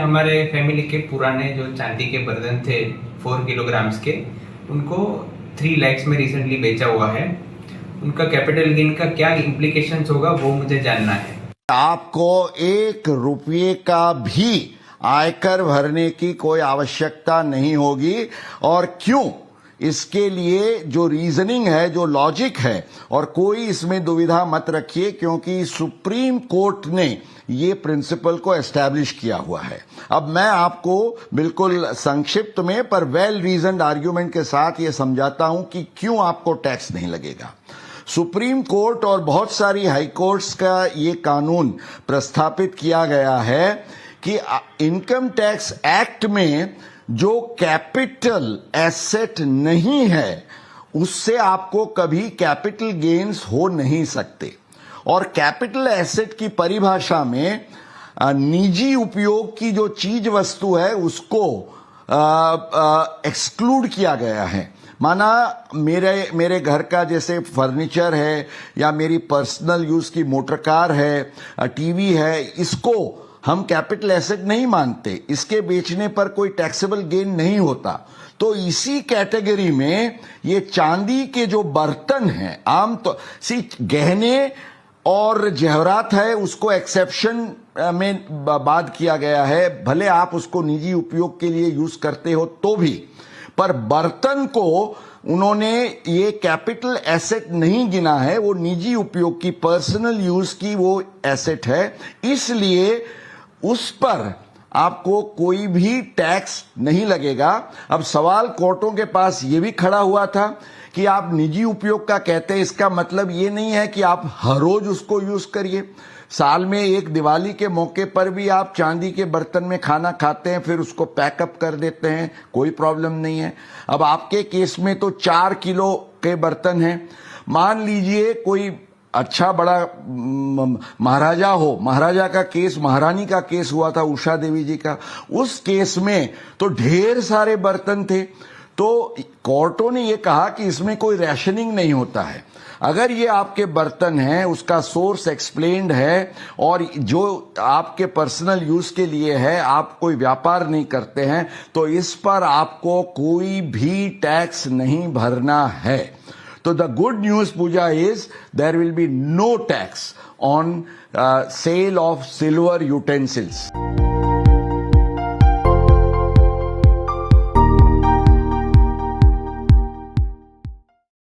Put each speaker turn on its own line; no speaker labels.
हमारे फैमिली के पुराने जो चांदी के बर्तन थे 4 किलोग्राम्स के, उनको 3 lakhs में रिसेंटली बेचा हुआ है। उनका कैपिटल गेन का क्या इम्प्लीकेशंस होगा वो मुझे जानना है।
आपको 1 रुपये का भी आयकर भरने की कोई आवश्यकता नहीं होगी। और क्यों? इसके लिए जो रीजनिंग है, जो लॉजिक है, और कोई इसमें दुविधा मत रखिए, क्योंकि सुप्रीम कोर्ट ने ये प्रिंसिपल को एस्टैब्लिश किया हुआ है। अब मैं आपको बिल्कुल संक्षिप्त में पर वेल रीजन्ड आर्ग्यूमेंट के साथ ये समझाता हूं कि क्यों आपको टैक्स नहीं लगेगा। सुप्रीम कोर्ट और बहुत सारी हाई कोर्ट्स का ये कानून प्रस्तापित किया गया है कि इनकम टैक्स एक्ट में जो कैपिटल एसेट नहीं है उससे आपको कभी कैपिटल गेन्स हो नहीं सकते। और कैपिटल एसेट की परिभाषा में निजी उपयोग की जो चीज वस्तु है उसको एक्सक्लूड किया गया है। माना मेरे घर का जैसे फर्नीचर है या मेरी पर्सनल यूज की मोटर कार है, टीवी है, इसको हम कैपिटल एसेट नहीं मानते, इसके बेचने पर कोई टैक्सेबल गेन नहीं होता। तो इसी कैटेगरी में ये चांदी के जो बर्तन हैं, आम तो गहने और जहरात है उसको एक्सेप्शन में बात किया गया है, भले आप उसको निजी उपयोग के लिए यूज करते हो तो भी, पर बर्तन को उन्होंने ये कैपिटल एसेट नहीं गिना है, वो निजी उपयोग की पर्सनल यूज की वो एसेट है, इसलिए उस पर आपको कोई भी टैक्स नहीं लगेगा। अब सवाल कोर्टों के पास ये भी खड़ा हुआ था कि आप निजी उपयोग का कहते हैं, इसका मतलब ये नहीं है कि आप हर रोज उसको यूज करिए। साल में एक दिवाली के मौके पर भी आप चांदी के बर्तन में खाना खाते हैं, फिर उसको पैकअप कर देते हैं, कोई प्रॉब्लम नहीं है। अब आपके केस में तो 4 किलो के बर्तन हैं। मान लीजिए कोई अच्छा बड़ा महाराजा हो, महाराजा का केस, महारानी का केस हुआ था उषा देवी जी का, उस केस में तो ढेर सारे बर्तन थे। तो कोर्टों ने ये कहा कि इसमें कोई रैशनिंग नहीं होता है। अगर ये आपके बर्तन हैं, उसका सोर्स एक्सप्लेन्ड है और जो आपके पर्सनल यूज के लिए है, आप कोई व्यापार नहीं करते हैं, तो इस पर आपको कोई भी टैक्स नहीं भरना है। So the good news, Pooja, is there will be no tax on sale of silver utensils.